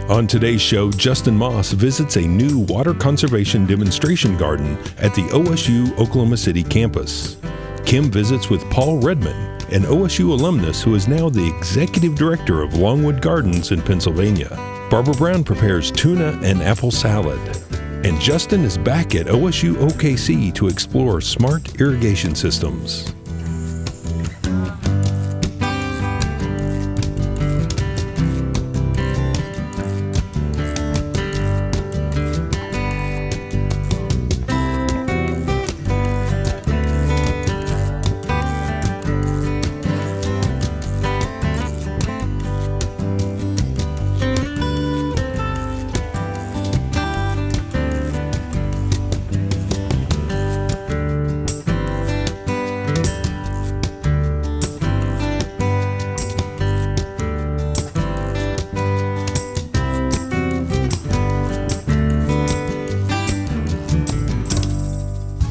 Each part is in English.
On today's show, Justin Moss visits a new water conservation demonstration garden at the OSU-Oklahoma City campus. Kim visits with Paul Redman, an OSU alumnus who is now the executive director of Longwood Gardens in Pennsylvania. Barbara Brown prepares tuna and apple salad. And Justin is back at OSU-OKC to explore smart irrigation systems.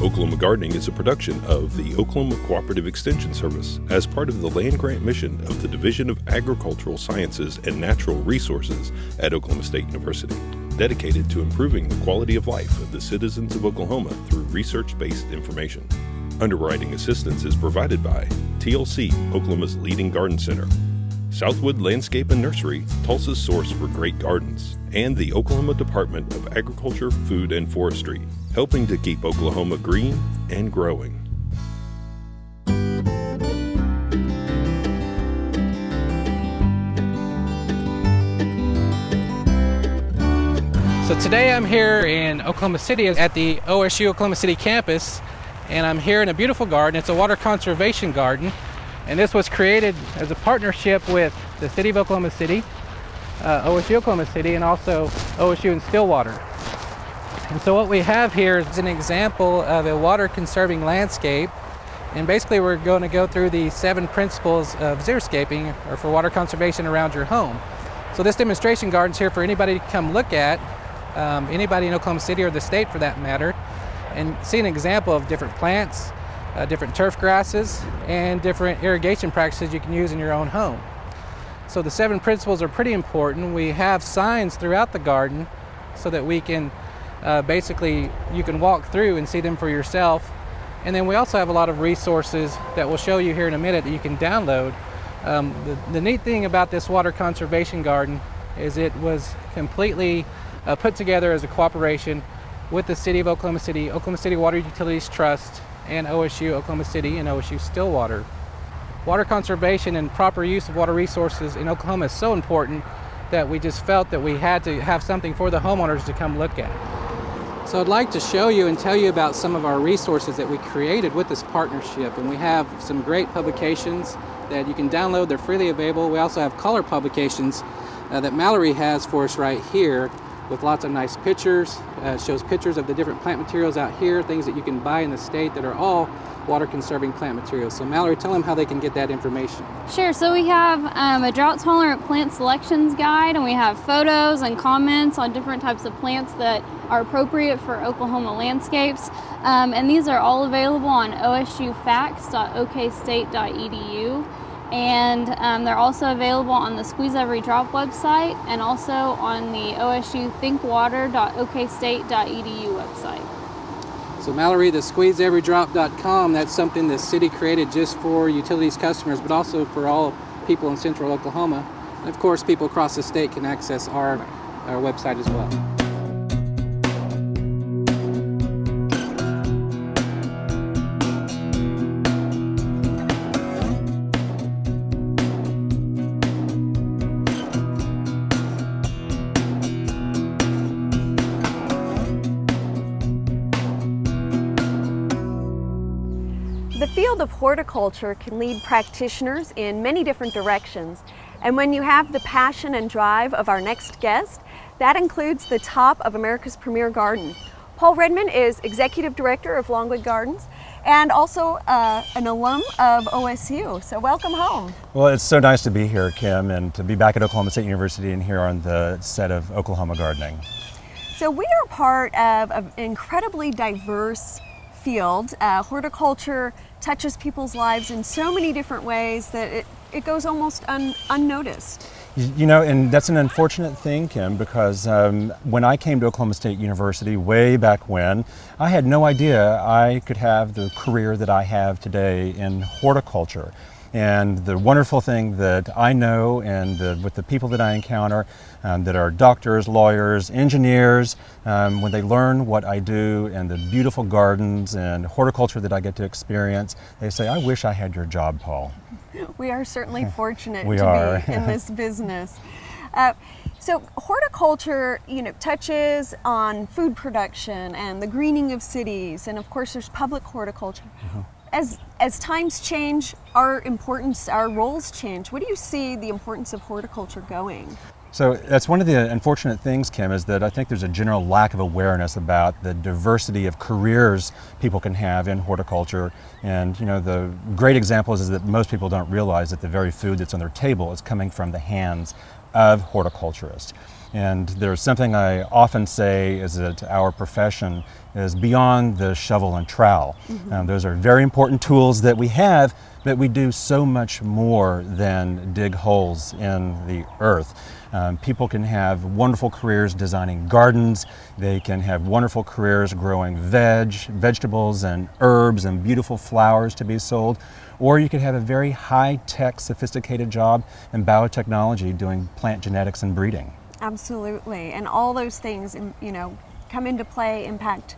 Oklahoma Gardening is a production of the Oklahoma Cooperative Extension Service as part of the land grant mission of the Division of Agricultural Sciences and Natural Resources at Oklahoma State University, dedicated to improving the quality of life of the citizens of Oklahoma through research-based information. Underwriting assistance is provided by TLC, Oklahoma's leading garden center, Southwood Landscape and Nursery, Tulsa's source for great gardens, and the Oklahoma Department of Agriculture, Food, and Forestry, helping to keep Oklahoma green and growing. So today I'm here in Oklahoma City at the OSU-Oklahoma City campus, and I'm here in a beautiful garden. It's a water conservation garden, and this was created as a partnership with the City of Oklahoma City, OSU-Oklahoma City, and also OSU and Stillwater. And so what we have here is an example of a water conserving landscape, and basically we're going to go through the 7 principles of xeriscaping, or for water conservation around your home. So this demonstration garden is here for anybody to come look at, anybody in Oklahoma City or the state for that matter, and see an example of different plants, different turf grasses, and different irrigation practices you can use in your own home. So the 7 principles are pretty important. We have signs throughout the garden so that we can basically you can walk through and see them for yourself. And then we also have a lot of resources that we'll show you here in a minute that you can download. The neat thing about this water conservation garden is it was completely put together as a cooperation with the City of Oklahoma City Water Utilities Trust, and OSU Oklahoma City and OSU Stillwater. Water conservation and proper use of water resources in Oklahoma is so important that we just felt that we had to have something for the homeowners to come look at. So I'd like to show you and tell you about some of our resources that we created with this partnership, and we have some great publications that you can download. They're freely available. We also have color publications that Mallory has for us right here, with lots of nice pictures. It shows pictures of the different plant materials out here, things that you can buy in the state that are all water conserving plant materials. So Mallory, tell them how they can get that information. Sure, so we have a drought tolerant plant selections guide, and we have photos and comments on different types of plants that are appropriate for Oklahoma landscapes. And these are all available on osufacts.okstate.edu. And they're also available on the Squeeze Every Drop website, and also on the osuthinkwater.okstate.edu website. So Mallory, the squeezeeverydrop.com, that's something the city created just for utilities customers, but also for all people in central Oklahoma. And of course, people across the state can access our website as well. The field of horticulture can lead practitioners in many different directions, and when you have the passion and drive of our next guest, that includes the top of America's premier garden. Paul Redman is Executive Director of Longwood Gardens, and also an alum of OSU. So welcome home. Well, it's so nice to be here, Kim, and to be back at Oklahoma State University and here on the set of Oklahoma Gardening. So we are part of an incredibly diverse field. Horticulture touches people's lives in so many different ways that it goes almost unnoticed. You know, and that's an unfortunate thing, Kim, because when I came to Oklahoma State University way back when, I had no idea I could have the career that I have today in horticulture. And the wonderful thing that I know and with the people that I encounter that are doctors, lawyers, engineers, when they learn what I do and the beautiful gardens and horticulture that I get to experience, they say, I wish I had your job, Paul. We are certainly fortunate We to are. be in this business. So horticulture, touches on food production and the greening of cities, and of course there's public horticulture. As times change, our roles change. What do you see the importance of horticulture going? So that's one of the unfortunate things, Kim, is that I think there's a general lack of awareness about the diversity of careers people can have in horticulture. And the great example is that most people don't realize that the very food that's on their table is coming from the hands of horticulturists. And there's something I often say is that our profession is beyond the shovel and trowel. Those are very important tools that we have, but we do so much more than dig holes in the earth. People can have wonderful careers designing gardens. They can have wonderful careers growing vegetables and herbs and beautiful flowers to be sold. Or you could have a very high-tech, sophisticated job in biotechnology doing plant genetics and breeding. Absolutely, and all those things, come into play, impact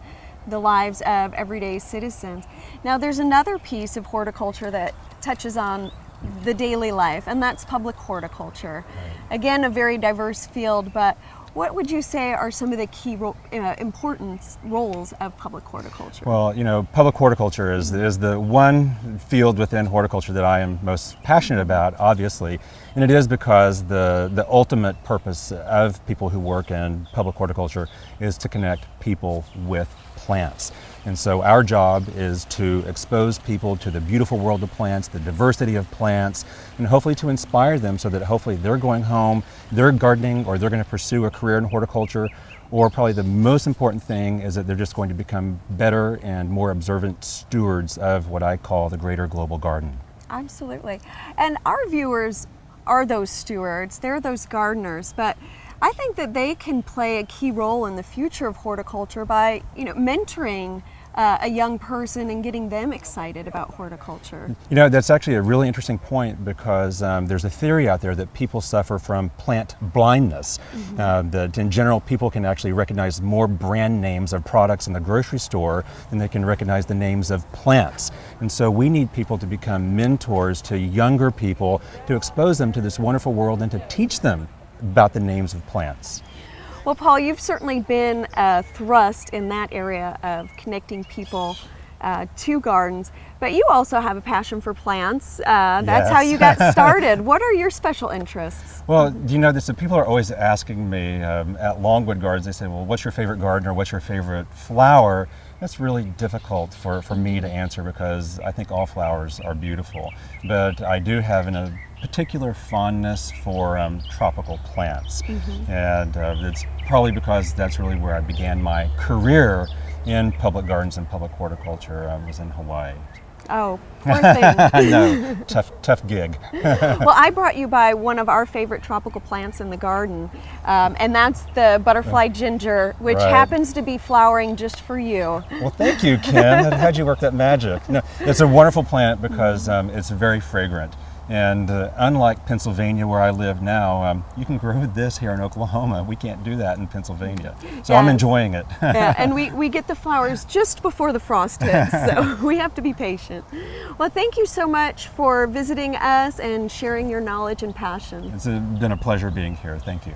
the lives of everyday citizens. Now, there's another piece of horticulture that touches on the daily life, and that's public horticulture. Right. Again, a very diverse field, but what would you say are some of the key important roles of public horticulture? Well, public horticulture is the one field within horticulture that I am most passionate about, obviously, and it is because the ultimate purpose of people who work in public horticulture is to connect people with plants. And so our job is to expose people to the beautiful world of plants, the diversity of plants, and hopefully to inspire them so that hopefully they're going home, they're gardening, or they're going to pursue a career in horticulture, or probably the most important thing is that they're just going to become better and more observant stewards of what I call the greater global garden. Absolutely. And our viewers are those stewards, they're those gardeners, but I think that they can play a key role in the future of horticulture by, mentoring a young person and getting them excited about horticulture. That's actually a really interesting point because there's a theory out there that people suffer from plant blindness. That in general, people can actually recognize more brand names of products in the grocery store than they can recognize the names of plants. And so we need people to become mentors to younger people to expose them to this wonderful world and to teach them about the names of plants. Well, Paul, you've certainly been thrust in that area of connecting people to gardens, but you also have a passion for plants. That's Yes. how you got started. What are your special interests? Well, people are always asking me at Longwood Gardens, they say, well, what's your favorite garden or what's your favorite flower? That's really difficult for me to answer because I think all flowers are beautiful. But I do have a particular fondness for tropical plants. And it's probably because that's really where I began my career in public gardens and public horticulture. I was in Hawaii. Oh, poor thing. I know, tough gig. Well, I brought you by one of our favorite tropical plants in the garden, and that's the butterfly ginger, which Right. happens to be flowering just for you. Well, thank you, Kim. How'd you work that magic? No, it's a wonderful plant because it's very fragrant. And unlike Pennsylvania, where I live now, you can grow this here in Oklahoma. We can't do that in Pennsylvania. So I'm Yes. enjoying it. Yeah, and we get the flowers just before the frost hits, so we have to be patient. Well, thank you so much for visiting us and sharing your knowledge and passion. It's been a pleasure being here. Thank you.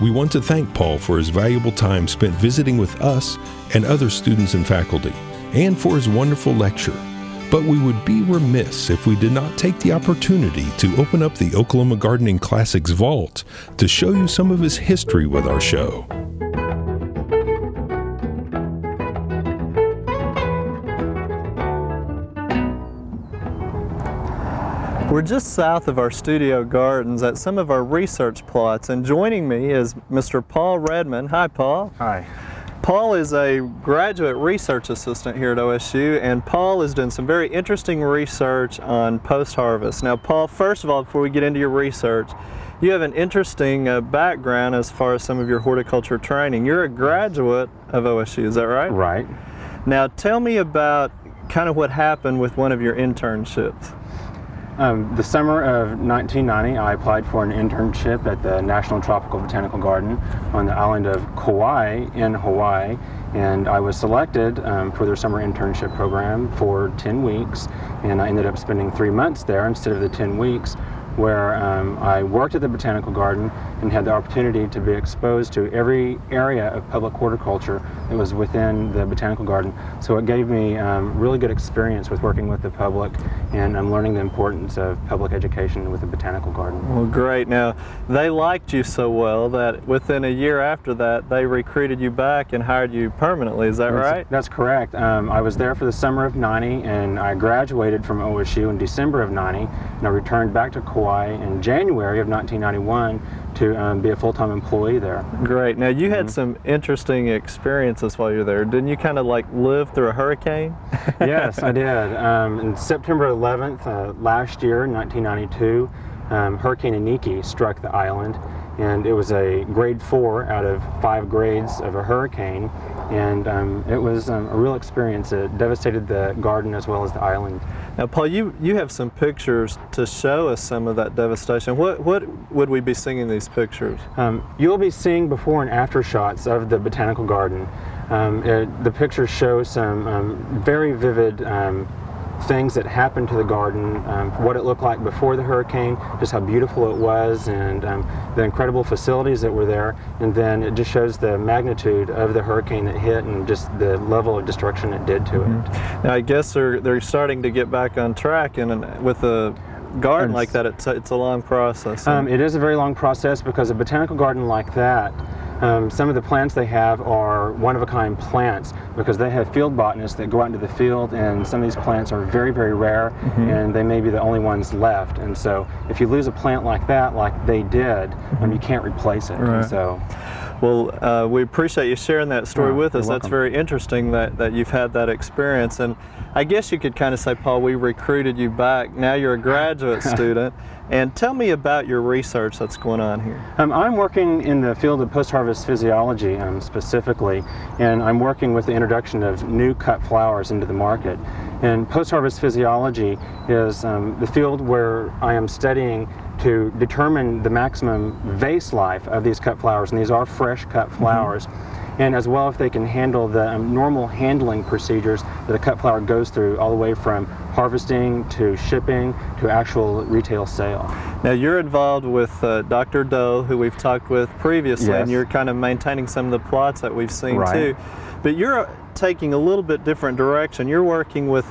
We want to thank Paul for his valuable time spent visiting with us and other students and faculty, and for his wonderful lecture. But we would be remiss if we did not take the opportunity to open up the Oklahoma Gardening Classics vault to show you some of his history with our show. We're just south of our studio gardens at some of our research plots, and joining me is Mr. Paul Redman. Hi, Paul. Hi. Paul is a graduate research assistant here at OSU, and Paul is doing some very interesting research on post-harvest. Now, Paul, first of all, before we get into your research, you have an interesting background as far as some of your horticulture training. You're a graduate of OSU, is that right? Right. Now, tell me about kind of what happened with one of your internships. The summer of 1990, I applied for an internship at the National Tropical Botanical Garden on the island of Kauai in Hawaii, and I was selected for their summer internship program for 10 weeks, and I ended up spending 3 months there instead of the 10 weeks, where I worked at the botanical garden and had the opportunity to be exposed to every area of public horticulture that was within the botanical garden. So it gave me really good experience with working with the public, and I'm learning the importance of public education with the botanical garden. Well, great. Now, they liked you so well that within a year after that, they recruited you back and hired you permanently. Is that right? That's correct. I was there for the summer of '90, and I graduated from OSU in December of '90, and I returned back to Kauai in January of 1991 to be a full-time employee there. Great. Now, you had some interesting experiences while you were there. Didn't you kind of like live through a hurricane? Yes, I did. On September 11th last year, 1992, Hurricane Iniki struck the island, and it was a grade 4 out of 5 grades of a hurricane, and it was a real experience. It devastated the garden as well as the island. Now, Paul, you have some pictures to show us some of that devastation. What would we be seeing in these pictures? You'll be seeing before and after shots of the botanical garden. The pictures show some very vivid things that happened to the garden, what it looked like before the hurricane, just how beautiful it was, and the incredible facilities that were there, and then it just shows the magnitude of the hurricane that hit and just the level of destruction it did to it. Now, I guess they're starting to get back on track, and with a garden like that, it's a long process. It is a very long process, because a botanical garden like that, some of the plants they have are one-of-a-kind plants, because they have field botanists that go out into the field, and some of these plants are very, very rare, and they may be the only ones left. And so if you lose a plant like that, like they did, you can't replace it. Right. And so, well, we appreciate you sharing that story with us. You're That's welcome. very interesting that you've had that experience. And I guess you could kind of say, Paul, we recruited you back. Now you're a graduate student. And tell me about your research that's going on here. I'm working in the field of post-harvest physiology specifically, and I'm working with the introduction of new cut flowers into the market. And post-harvest physiology is the field where I am studying to determine the maximum vase life of these cut flowers, and these are fresh cut flowers. And as well if they can handle the normal handling procedures that a cut flower goes through, all the way from harvesting to shipping to actual retail sale. Now, you're involved with Dr. Doe, who we've talked with previously, Yes. and you're kind of maintaining some of the plots that we've seen Right. too. But you're taking a little bit different direction. You're working with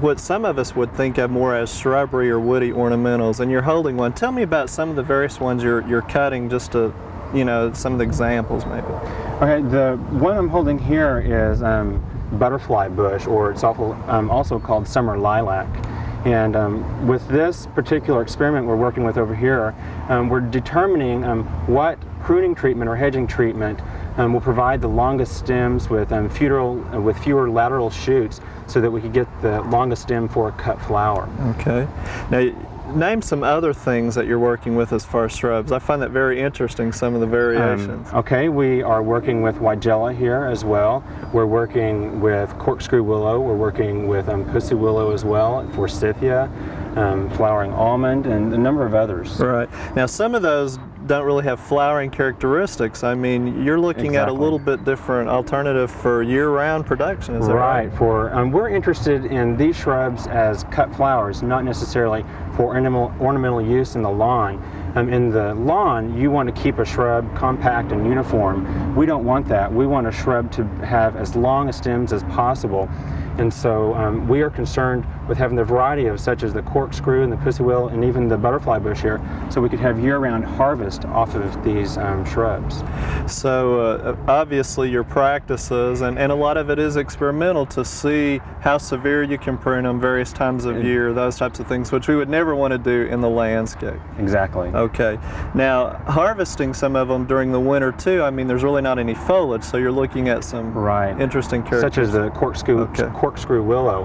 what some of us would think of more as shrubbery or woody ornamentals, and you're holding one. Tell me about some of the various ones you're cutting, just to, some of the examples maybe. Okay, the one I'm holding here is butterfly bush, or it's also called summer lilac. And with this particular experiment we're working with over here, we're determining what pruning treatment or hedging treatment will provide the longest stems with fewer lateral shoots, so that we could get the longest stem for a cut flower. Okay. Now, name some other things that you're working with as far as shrubs. I find that very interesting, some of the variations. Okay, we are working with Weigela here as well. We're working with corkscrew willow. We're working with pussy willow as well, forsythia, flowering almond, and a number of others. Right. Now, some of those don't really have flowering characteristics. I mean, you're looking at a little bit different alternative for year-round production, is that right? Right. We're interested in these shrubs as cut flowers, not necessarily for ornamental use in the lawn. In the lawn, you want to keep a shrub compact and uniform. We don't want that. We want a shrub to have as long stems as possible. And so we are concerned with having the variety of such as the corkscrew and the pussy willow and even the butterfly bush here, so we could have year-round harvest off of these shrubs. So obviously your practices, and a lot of it is experimental to see how severe you can prune them various times of year, those types of things, which we would never want to do in the landscape. Exactly. Okay. Now, harvesting some of them during the winter too, I mean, there's really not any foliage, so you're looking at some interesting characters. Such as the corkscrew willow.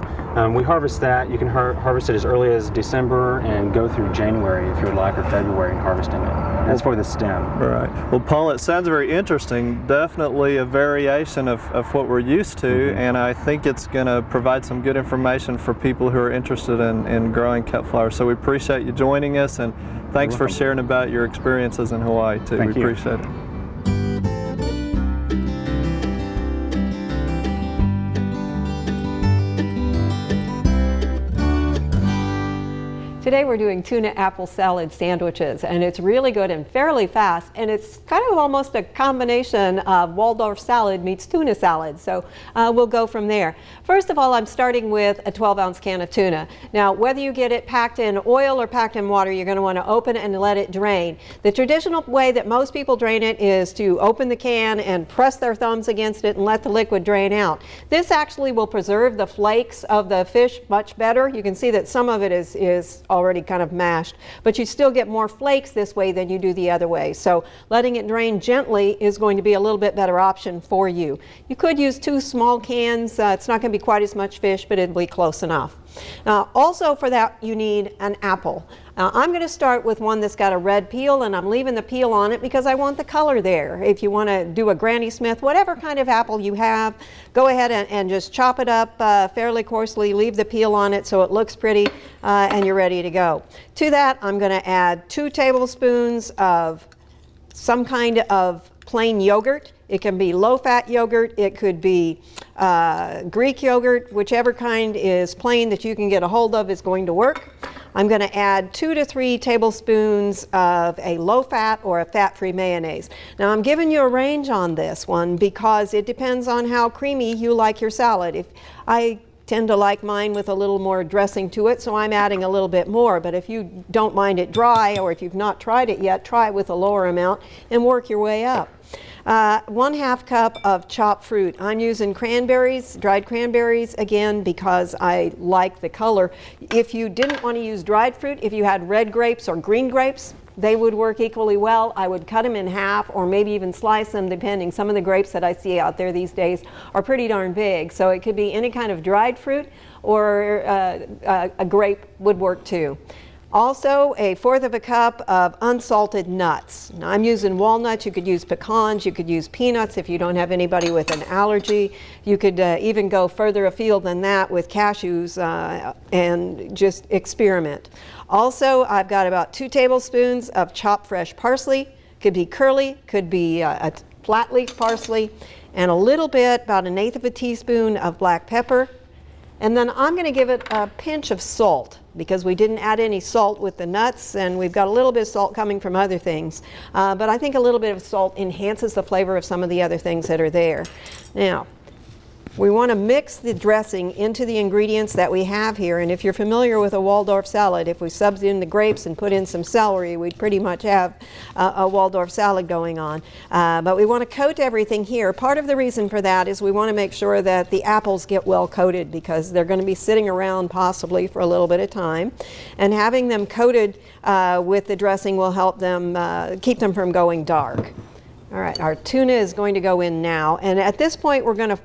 We harvest that. You can harvest it as early as December and go through January if you would like, or February in harvesting it. That's for the stem. Right. Well, Paul, it sounds very interesting. Definitely a variation of what we're used to, and I think it's going to provide some good information for people who are interested in growing cut flowers. So we appreciate you joining us, and thanks for sharing about your experiences in Hawaii too. Thank you. Appreciate it. Today we're doing tuna apple salad sandwiches, and it's really good and fairly fast, and it's kind of almost a combination of Waldorf salad meets tuna salad, so we'll go from there. First of all, I'm starting with a 12-ounce can of tuna. Now, whether you get it packed in oil or packed in water, you're going to want to open it and let it drain. The traditional way that most people drain it is to open the can and press their thumbs against it and let the liquid drain out. This actually will preserve the flakes of the fish much better. You can see that some of it is already kind of mashed, but you still get more flakes this way than you do the other way. So letting it drain gently is going to be a little bit better option for you. You could use 2 small cans. It's not going to be quite as much fish, but it'll be close enough. Also for that you need an apple. I'm going to start with one that's got a red peel, and I'm leaving the peel on it because I want the color there. If you want to do a Granny Smith, whatever kind of apple you have, go ahead and just chop it up fairly coarsely, leave the peel on it so it looks pretty, and you're ready to go. To that, I'm going to add 2 tablespoons of some kind of plain yogurt. It can be low-fat yogurt, it could be Greek yogurt, whichever kind is plain that you can get a hold of is going to work. I'm going to add 2 to 3 tablespoons of a low-fat or a fat-free mayonnaise. Now I'm giving you a range on this one because it depends on how creamy you like your salad. If I tend to like mine with a little more dressing to it, so I'm adding a little bit more, but if you don't mind it dry, or if you've not tried it yet, try it with a lower amount and work your way up. 1/2 cup of chopped fruit. I'm using cranberries, dried cranberries, again because I like the color. If you didn't want to use dried fruit, if you had red grapes or green grapes, they would work equally well. I would cut them in half or maybe even slice them depending. Some of the grapes that I see out there these days are pretty darn big, so it could be any kind of dried fruit, or a grape would work too. Also, 1/4 cup of unsalted nuts. Now, I'm using walnuts. You could use pecans. You could use peanuts if you don't have anybody with an allergy. You could even go further afield than that with cashews and just experiment. Also, I've got about 2 tablespoons of chopped fresh parsley. Could be curly, could be a flat leaf parsley, and a little bit, about 1/8 teaspoon of black pepper. And then I'm going to give it a pinch of salt because we didn't add any salt with the nuts, and we've got a little bit of salt coming from other things. But I think a little bit of salt enhances the flavor of some of the other things that are there. Now, we want to mix the dressing into the ingredients that we have here, and if you're familiar with a Waldorf salad, if we subbed in the grapes and put in some celery, we'd pretty much have a Waldorf salad going on. But we want to coat everything here. Part of the reason for that is we want to make sure that the apples get well coated because they're going to be sitting around possibly for a little bit of time, and having them coated with the dressing will help them keep them from going dark. All right, our tuna is going to go in now, and at this point we're going to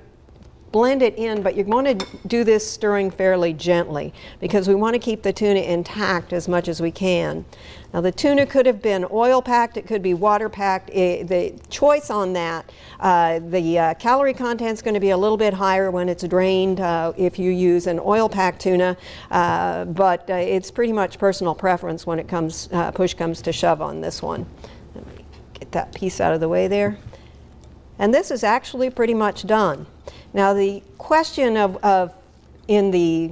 blend it in, but you're going to do this stirring fairly gently because we want to keep the tuna intact as much as we can. Now the tuna could have been oil packed, it could be water packed. The choice on that, the calorie content is going to be a little bit higher when it's drained if you use an oil packed tuna, but it's pretty much personal preference when it comes, push comes to shove on this one. Let me get that piece out of the way there. And this is actually pretty much done. Now the question of in the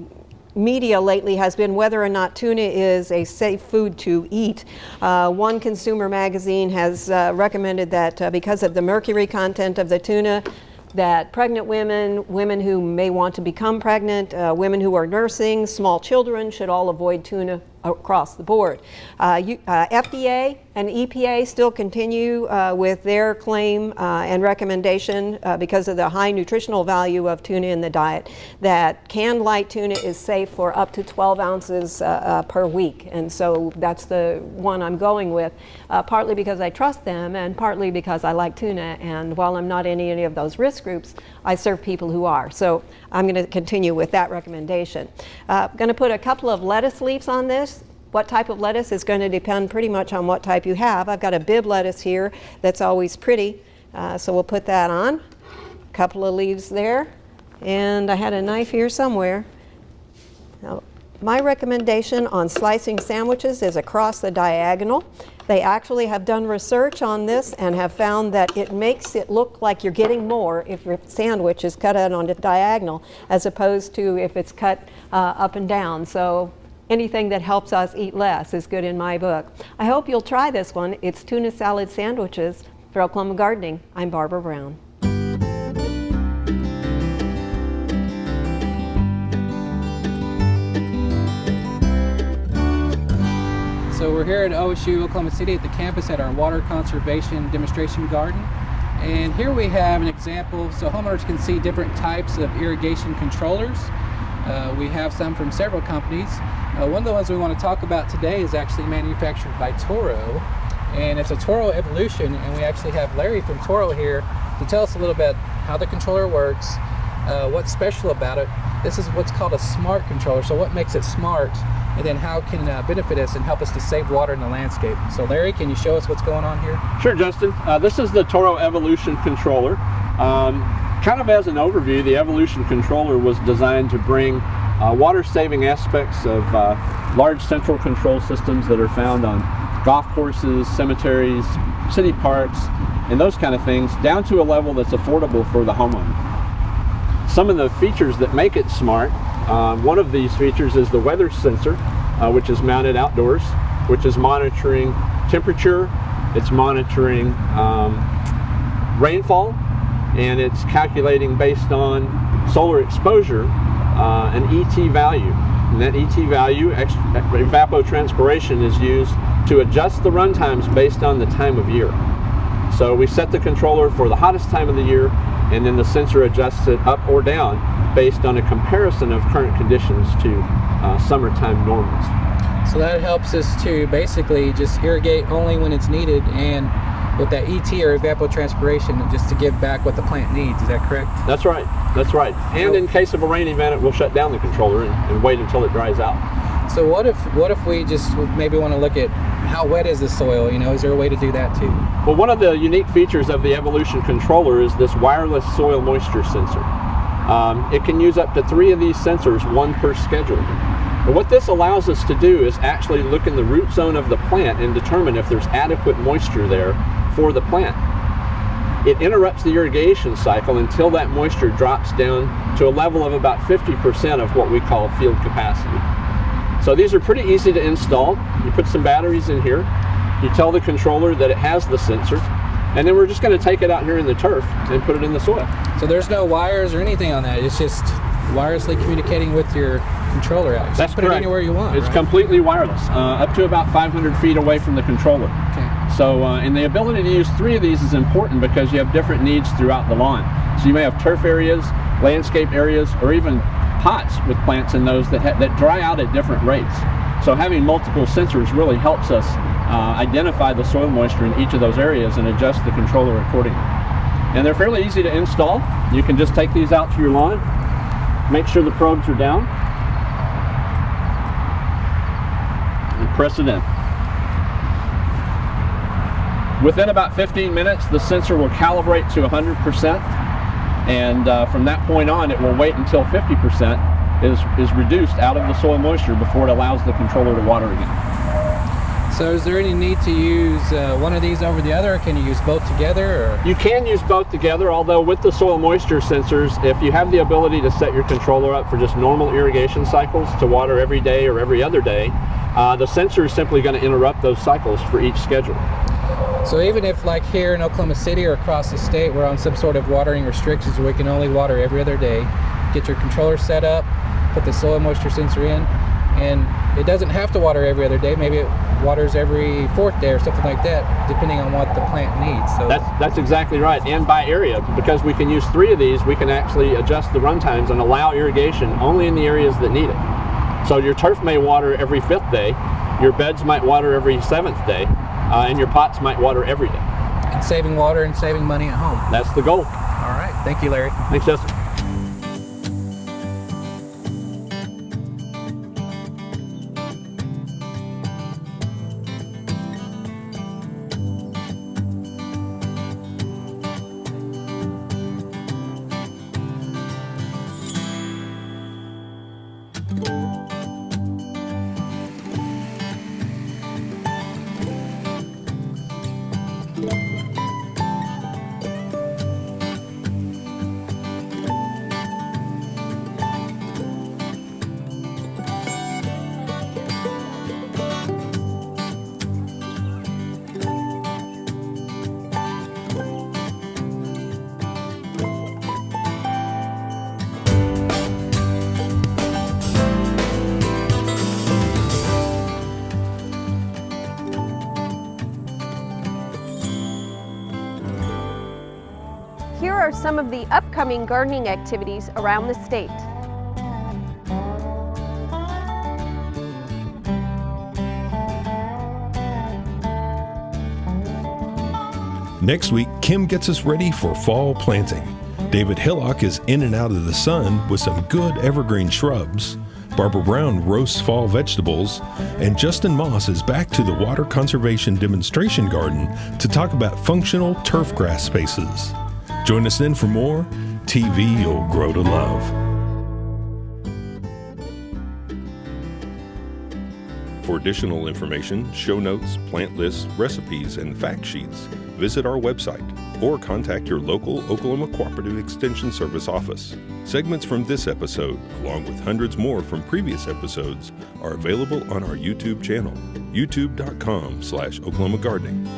media lately has been whether or not tuna is a safe food to eat. One consumer magazine has recommended that because of the mercury content of the tuna, that pregnant women, women who may want to become pregnant, women who are nursing, small children should all avoid tuna across the board. FDA and EPA still continue with their claim and recommendation because of the high nutritional value of tuna in the diet, that canned light tuna is safe for up to 12 ounces per week. And so that's the one I'm going with, partly because I trust them and partly because I like tuna. And while I'm not in any of those risk groups, I serve people who are. So I'm going to continue with that recommendation. I'm going to put a couple of lettuce leaves on this. What type of lettuce is going to depend pretty much on what type you have. I've got a bib lettuce here that's always pretty, so we'll put that on. A couple of leaves there, and I had a knife here somewhere. Now, my recommendation on slicing sandwiches is across the diagonal. They actually have done research on this and have found that it makes it look like you're getting more if your sandwich is cut out on the diagonal as opposed to if it's cut up and down. So anything that helps us eat less is good in my book. I hope you'll try this one. It's tuna salad sandwiches. For Oklahoma Gardening, I'm Barbara Brown. So we're here at OSU Oklahoma City at the campus at our water conservation demonstration garden. And here we have an example so homeowners can see different types of irrigation controllers. We have some from several companies. One of the ones we want to talk about today is actually manufactured by Toro, and it's a Toro Evolution, and we actually have Larry from Toro here to tell us a little bit how the controller works, what's special about it. This is what's called a smart controller, so what makes it smart, and then how can benefit us and help us to save water in the landscape. So Larry, can you show us what's going on here? Sure, Justin. This is the Toro Evolution controller. Kind of as an overview, the Evolution controller was designed to bring water-saving aspects of large central control systems that are found on golf courses, cemeteries, city parks, and those kind of things down to a level that's affordable for the homeowner. Some of the features that make it smart, one of these features is the weather sensor, which is mounted outdoors, which is monitoring temperature, it's monitoring rainfall, and it's calculating based on solar exposure an ET value. And that ET value, evapotranspiration, is used to adjust the run times based on the time of year. So we set the controller for the hottest time of the year, and then the sensor adjusts it up or down based on a comparison of current conditions to summertime normals. So that helps us to basically just irrigate only when it's needed, and with that ET or evapotranspiration, just to give back what the plant needs. Is that correct? That's right. That's right. And in case of a rain event, it will shut down the controller and wait until it dries out. So what if we just maybe want to look at how wet is the soil? You know, is there a way to do that too? Well, one of the unique features of the Evolution controller is this wireless soil moisture sensor. It can use up to 3 of these sensors, 1 per schedule. But what this allows us to do is actually look in the root zone of the plant and determine if there's adequate moisture there for the plant. It interrupts the irrigation cycle until that moisture drops down to a level of about 50% of what we call field capacity. So these are pretty easy to install. You put some batteries in here, you tell the controller that it has the sensor, and then we're just going to take it out here in the turf and put it in the soil. So there's no wires or anything on that, it's just wirelessly communicating with your controller out. That's put correct. It anywhere you want. It's right? Completely wireless, up to about 500 feet away from the controller. Okay. So, and the ability to use 3 of these is important because you have different needs throughout the lawn. So you may have turf areas, landscape areas, or even pots with plants in those that dry out at different rates. So having multiple sensors really helps us identify the soil moisture in each of those areas and adjust the controller accordingly. And they're fairly easy to install. You can just take these out to your lawn, make sure the probes are down, and press it in. Within about 15 minutes, the sensor will calibrate to 100%, and from that point on, it will wait until 50% is reduced out of the soil moisture before it allows the controller to water again. So is there any need to use one of these over the other, or can you use both together? Or? You can use both together, although with the soil moisture sensors, if you have the ability to set your controller up for just normal irrigation cycles to water every day or every other day, the sensor is simply going to interrupt those cycles for each schedule. So even if like here in Oklahoma City or across the state we're on some sort of watering restrictions where we can only water every other day, get your controller set up, put the soil moisture sensor in, and it doesn't have to water every other day. Maybe it waters every fourth day or something like that, depending on what the plant needs. So that's exactly right. And by area, because we can use 3 of these, we can actually adjust the run times and allow irrigation only in the areas that need it. So your turf may water every 5th day, your beds might water every 7th day, and your pots might water every day. And saving water and saving money at home. That's the goal. All right. Thank you, Larry. Thanks, Justin. Here are some of the upcoming gardening activities around the state. Next week, Kim gets us ready for fall planting. David Hillock is in and out of the sun with some good evergreen shrubs. Barbara Brown roasts fall vegetables, and Justin Moss is back to the water conservation demonstration garden to talk about functional turf grass spaces. Join us then for more TV You'll Grow to Love. For additional information, show notes, plant lists, recipes, and fact sheets, visit our website or contact your local Oklahoma Cooperative Extension Service office. Segments from this episode, along with hundreds more from previous episodes, are available on our YouTube channel, youtube.com/Oklahoma Gardening.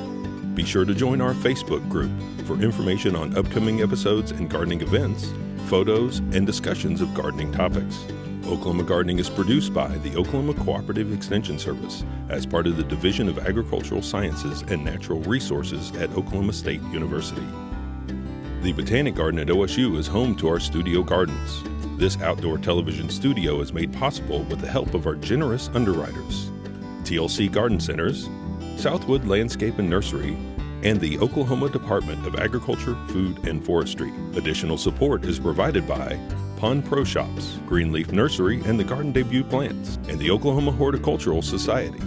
Be sure to join our Facebook group for information on upcoming episodes and gardening events, photos, and discussions of gardening topics. Oklahoma Gardening is produced by the Oklahoma Cooperative Extension Service as part of the Division of Agricultural Sciences and Natural Resources at Oklahoma State University. The Botanic Garden at OSU is home to our studio gardens. This outdoor television studio is made possible with the help of our generous underwriters, TLC Garden Centers, Southwood Landscape and Nursery, and the Oklahoma Department of Agriculture, Food, and Forestry. Additional support is provided by Pond Pro Shops, Greenleaf Nursery and the Garden Debut Plants, and the Oklahoma Horticultural Society.